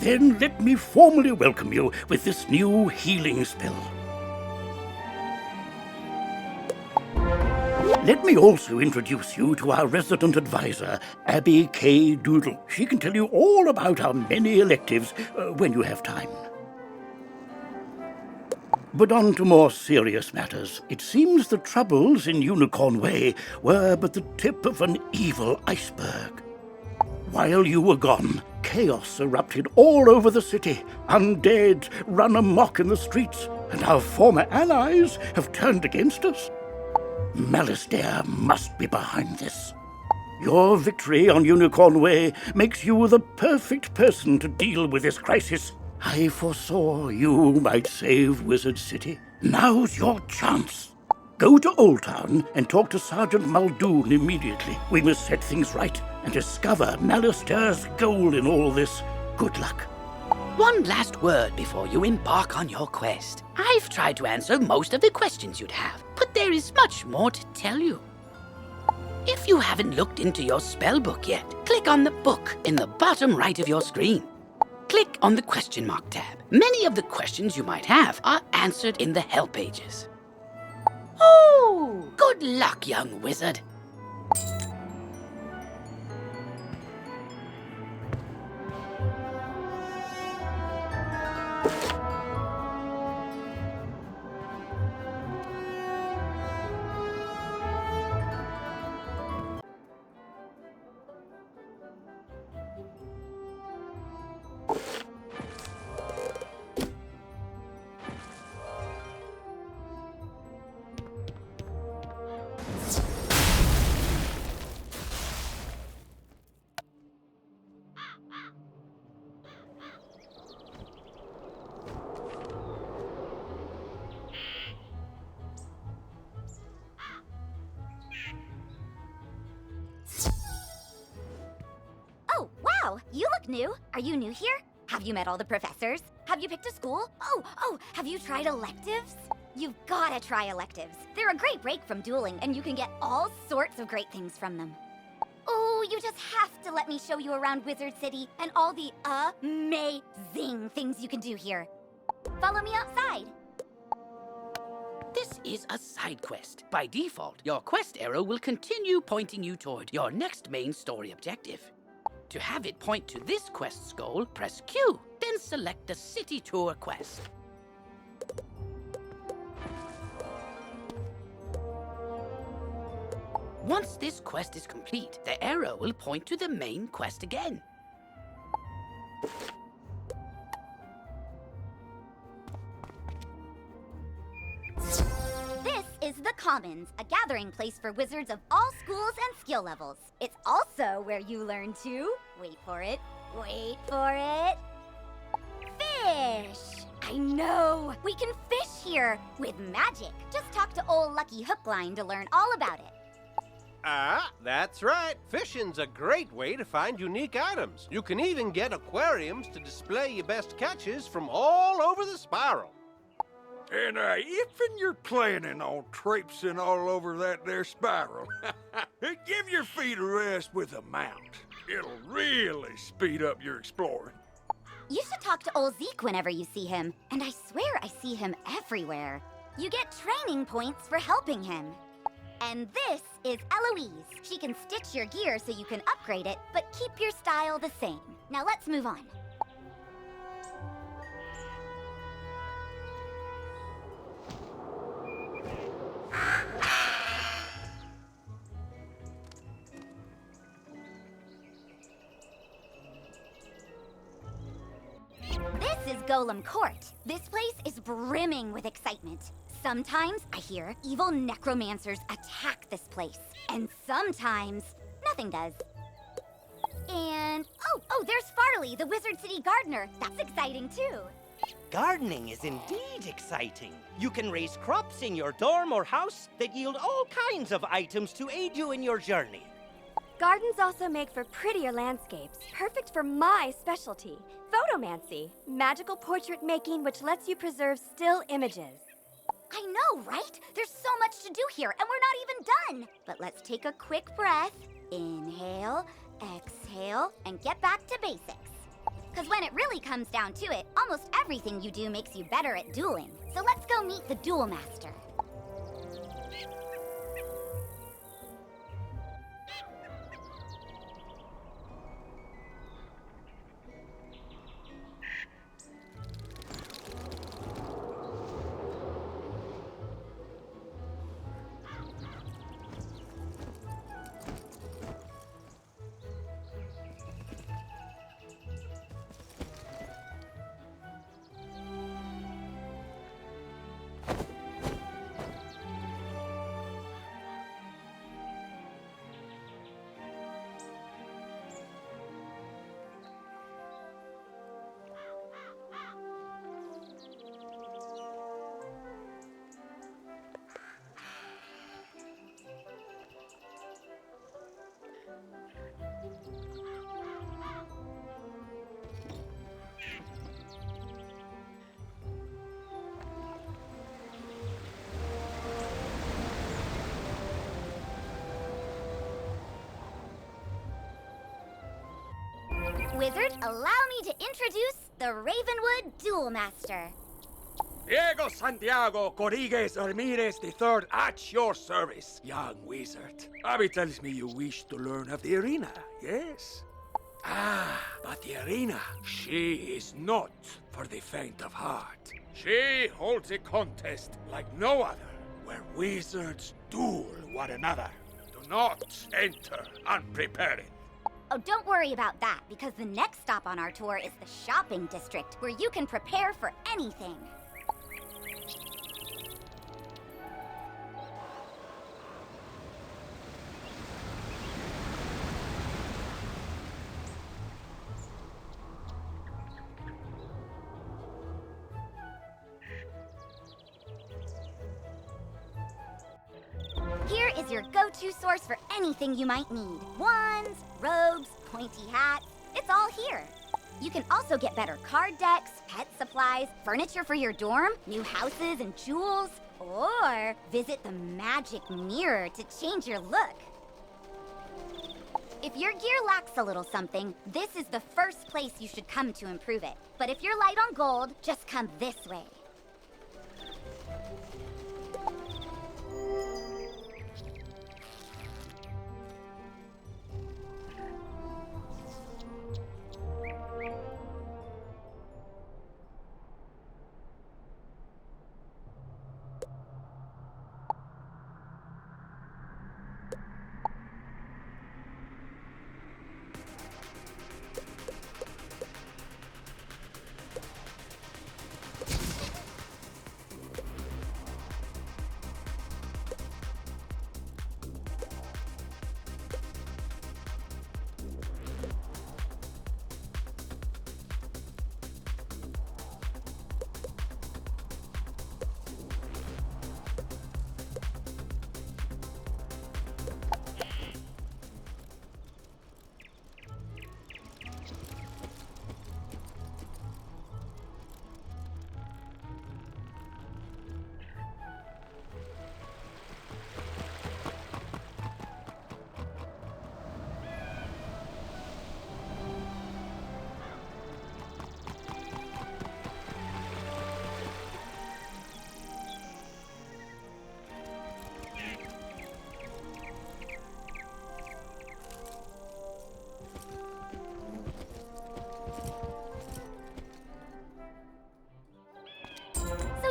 A: Then let me formally welcome you with this new healing spell. Let me also introduce you to our resident advisor, Abby K. Doodle. She can tell you all about our many electives when you have time. But on to more serious matters. It seems the troubles in Unicorn Way were but the tip of an evil iceberg. While you were gone, chaos erupted all over the city. Undead run amok in the streets, and our former allies have turned against us. Malistaire must be behind this. Your victory on Unicorn Way makes you the perfect person to deal with this crisis. I foresaw you might save Wizard City. Now's your chance. Go to Old Town and talk to Sergeant Muldoon immediately. We must set things right and discover Malistaire's goal in all this. Good luck.
B: One last word before you embark on your quest. I've tried to answer most of the questions you'd have, but there is much more to tell you. If you haven't looked into your spellbook yet, click on the book in the bottom right of your screen. Click on the question mark tab. Many of the questions you might have are answered in the help pages. Oh, good luck, young wizard.
K: Wow, you look new. Are you new here? Have you met all the professors? Have you picked a school? Oh, have you tried electives? You've gotta try electives. They're a great break from dueling, and you can get all sorts of great things from them. Oh, you just have to let me show you around Wizard City and all the amazing things you can do here. Follow me outside.
B: This is a side quest. By default, your quest arrow will continue pointing you toward your next main story objective. To have it point to this quest's goal, press Q, then select the city tour quest. Once this quest is complete, the arrow will point to the main quest again.
K: This is the Commons, a gathering place for wizards of all schools and skill levels. It's also where you learn to, wait for it, fish! I know! We can fish here with magic. Just talk to old Lucky Hookline to learn all about it.
I: That's right. Fishing's a great way to find unique items. You can even get aquariums to display your best catches from all over the spiral.
U: And if you're planning on traipsing all over that there spiral, give your feet a rest with a mount. It'll really speed up your exploring.
K: You should talk to old Zeke whenever you see him, and I swear I see him everywhere. You get training points for helping him. And this is Eloise. She can stitch your gear so you can upgrade it, but keep your style the same. Now let's move on. This is Golem Court. This place is brimming with excitement. Sometimes I hear evil necromancers attack this place, and sometimes nothing does. And oh, there's Farley, the Wizard City gardener. That's exciting too.
V: Gardening is indeed exciting. You can raise crops in your dorm or house that yield all kinds of items to aid you in your journey.
W: Gardens also make for prettier landscapes, perfect for my specialty, photomancy, magical portrait making which lets you preserve still images.
K: I know, right? There's so much to do here, and we're not even done. But let's take a quick breath. Inhale, exhale, and get back to basics. Because when it really comes down to it, almost everything you do makes you better at dueling. So let's go meet the Duel Master. Wizard, allow me to introduce the Ravenwood Duel Master.
U: Diego Santiago Rodriguez Ramirez III at your service, young wizard. Abby tells me you wish to learn of the arena, yes? But the arena, she is not for the faint of heart. She holds a contest like no other, where wizards duel one another. Do not enter unprepared.
K: Oh, don't worry about that, because the next stop on our tour is the shopping district, where you can prepare for anything. Here is your go-to source for anything you might need. Wands, robes, pointy hats. It's all here. You can also get better card decks, pet supplies, furniture for your dorm, new houses and jewels, or visit the magic mirror to change your look. If your gear lacks a little something, this is the first place you should come to improve it. But if you're light on gold, just come this way.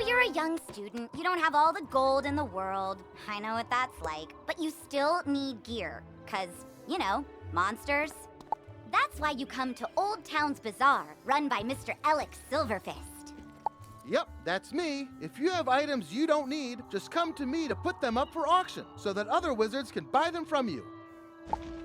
K: You're a young student, you don't have all the gold in the world. I know what that's like. But you still need gear, 'cause, you know, monsters. That's why you come to Old Town's Bazaar, run by Mr. Alex Silverfist.
H: Yep, that's me. If you have items you don't need, just come to me to put them up for auction, so that other wizards can buy them from you.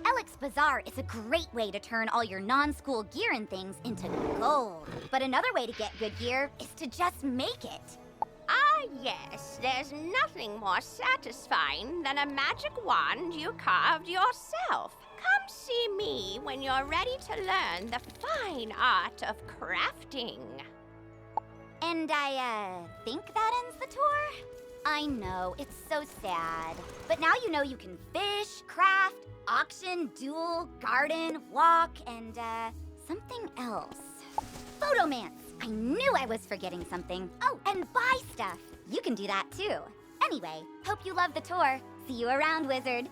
K: Alex Bazaar is a great way to turn all your non-school gear and things into gold. But another way to get good gear is to just make it.
J: Ah, yes, there's nothing more satisfying than a magic wand you carved yourself. Come see me when you're ready to learn the fine art of crafting.
K: And I think that ends the tour? I know, it's so sad. But now you know you can fish, craft, auction, duel, garden, walk, and something else. Photomance! I knew I was forgetting something. Oh, and buy stuff. You can do that too. Anyway, hope you love the tour. See you around, Wizard.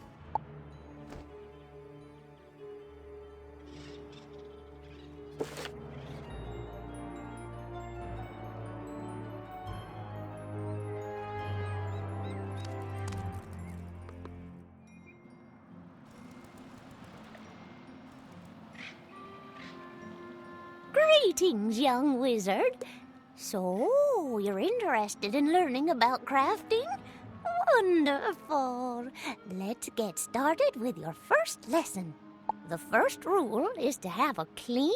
L: Greetings, young wizard. So, you're interested in learning about crafting? Wonderful. Let's get started with your first lesson. The first rule is to have a clean,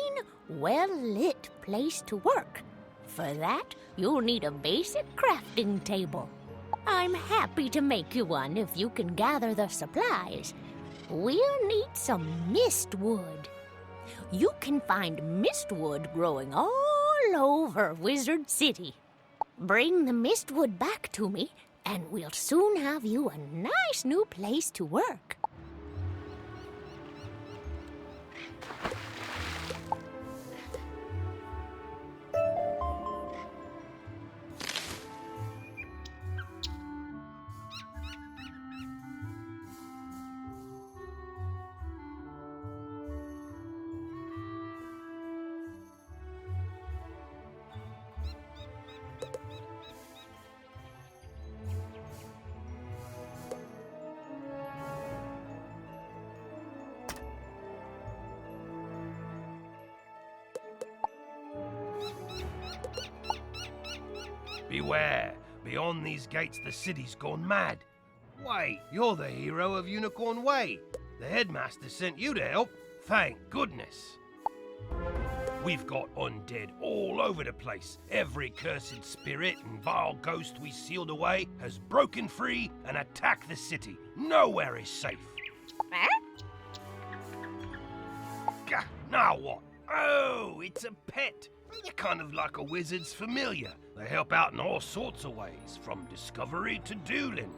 L: well-lit place to work. For that, you'll need a basic crafting table. I'm happy to make you one if you can gather the supplies. We'll need some mistwood. You can find mistwood growing all over Wizard City. Bring the mistwood back to me, and we'll soon have you a nice new place to work.
X: Beware! Beyond these gates, the city's gone mad. Wait, you're the hero of Unicorn Way. The headmaster sent you to help. Thank goodness. We've got undead all over the place. Every cursed spirit and vile ghost we sealed away has broken free and attacked the city. Nowhere is safe. Gah, now what? Oh, it's a pet. You're kind of like a wizard's familiar. They help out in all sorts of ways, from discovery to dueling.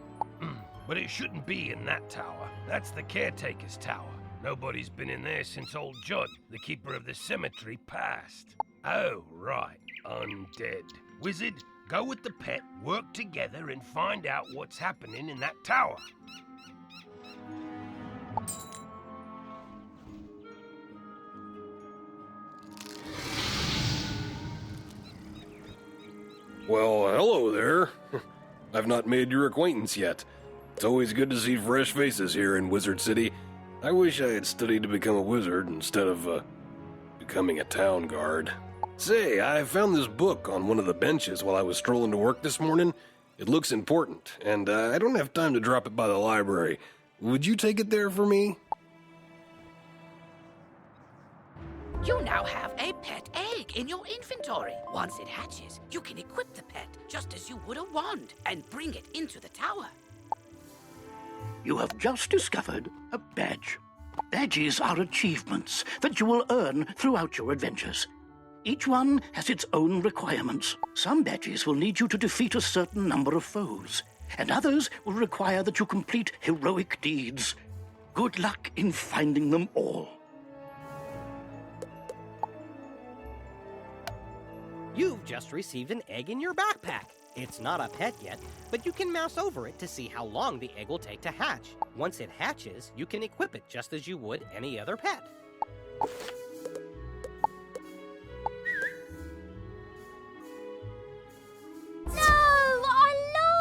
X: But it shouldn't be in that tower. That's the caretaker's tower. Nobody's been in there since old Judd, the keeper of the cemetery, passed. Oh, right. Undead. Wizard, go with the pet, work together, and find out what's happening in that tower.
D: Well, hello there. I've not made your acquaintance yet. It's always good to see fresh faces here in Wizard City. I wish I had studied to become a wizard instead of, becoming a town guard. Say, I found this book on one of the benches while I was strolling to work this morning. It looks important, and I don't have time to drop it by the library. Would you take it there for me?
B: You now have a pet egg in your inventory. Once it hatches, you can equip the pet just as you would a wand and bring it into the tower.
A: You have just discovered a badge. Badges are achievements that you will earn throughout your adventures. Each one has its own requirements. Some badges will need you to defeat a certain number of foes, and others will require that you complete heroic deeds. Good luck in finding them all.
I: You've just received an egg in your backpack. It's not a pet yet, but you can mouse over it to see how long the egg will take to hatch. Once it hatches, you can equip it just as you would any other pet.
K: No! I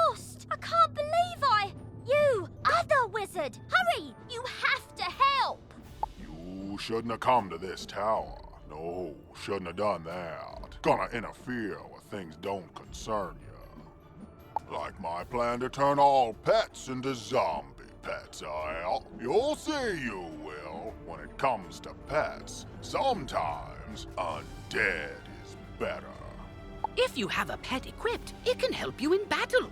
K: lost! I can't believe You, other wizard! Hurry! You have to help!
G: You shouldn't have come to this tower. No, shouldn't have done that. Gonna interfere with things don't concern you. Like my plan to turn all pets into zombie pets, You'll see you will. When it comes to pets, sometimes undead is better.
B: If you have a pet equipped, it can help you in battle.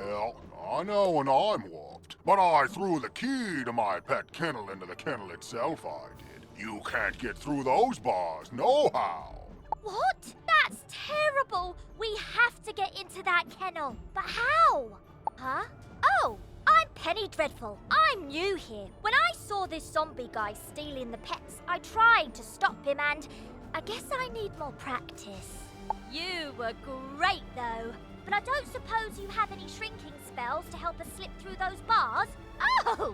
G: Well, I know when I'm whooped, but I threw the key to my pet kennel into the kennel itself, I did. You can't get through those bars, nohow.
K: What? That's terrible! We have to get into that kennel. But how? Huh? Oh, I'm Penny Dreadful. I'm new here. When I saw this zombie guy stealing the pets, I tried to stop him and I guess I need more practice. You were great though. But I don't suppose you have any shrinking spells to help us slip through those bars? Oh!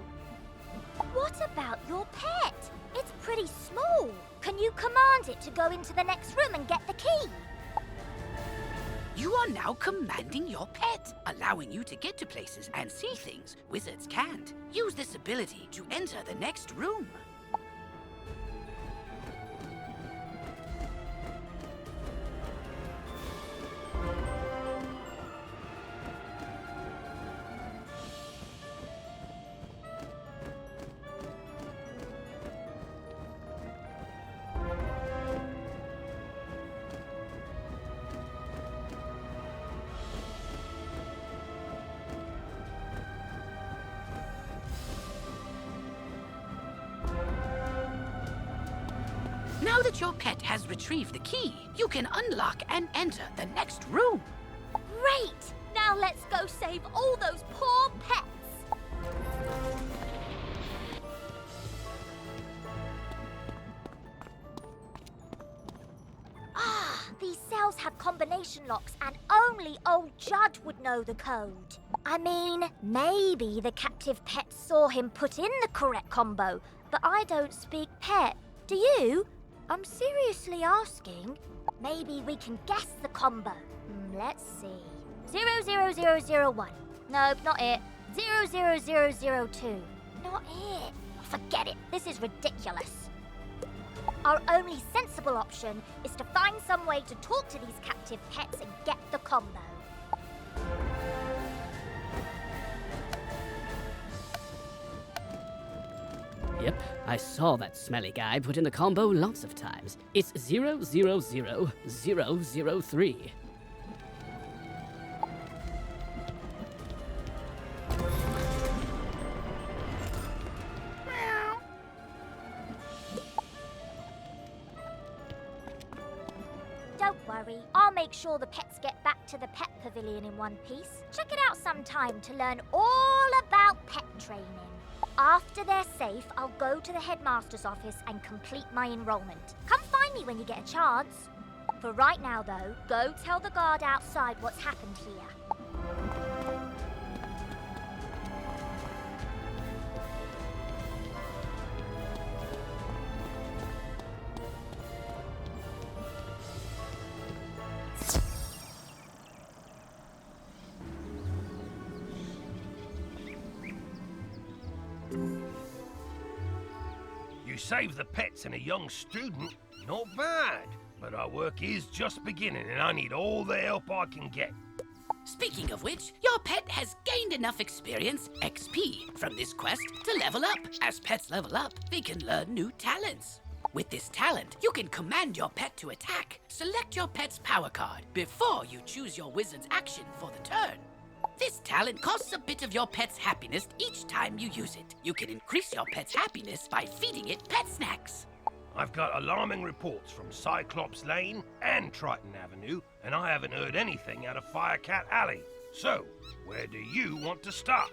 K: What about your pet? It's pretty small. Can you command it to go into the next room and get the key?
B: You are now commanding your pet, allowing you to get to places and see things wizards can't. Use this ability to enter the next room. Now that your pet has retrieved the key, you can unlock and enter the next room.
K: Great! Now let's go save all those poor pets! Ah, these cells have combination locks and only old Judd would know the code. I mean, maybe the captive pet saw him put in the correct combo, but I don't speak pet. Do you? I'm seriously asking. Maybe we can guess the combo. Let's see. 00001. Nope, not it. 00002. Not it. Forget it. This is ridiculous. Our only sensible option is to find some way to talk to these captive pets and get the combo.
F: Yep, I saw that smelly guy put in the combo lots of times. It's 000003.
K: Don't worry, I'll make sure the pets get back to the pet pavilion in one piece. Check it out sometime to learn all about pet training. After they're safe, I'll go to the headmaster's office and complete my enrollment. Come find me when you get a chance. For right now, though, go tell the guard outside what's happened here.
X: You save the pets and a young student, not bad. But our work is just beginning and I need all the help I can get.
B: Speaking of which, your pet has gained enough experience, XP, from this quest to level up. As pets level up, they can learn new talents. With this talent, you can command your pet to attack. Select your pet's power card before you choose your wizard's action for the turn. This talent costs a bit of your pet's happiness each time you use it. You can increase your pet's happiness by feeding it pet snacks.
X: I've got alarming reports from Cyclops Lane and Triton Avenue, and I haven't heard anything out of Firecat Alley. So, where do you want to start?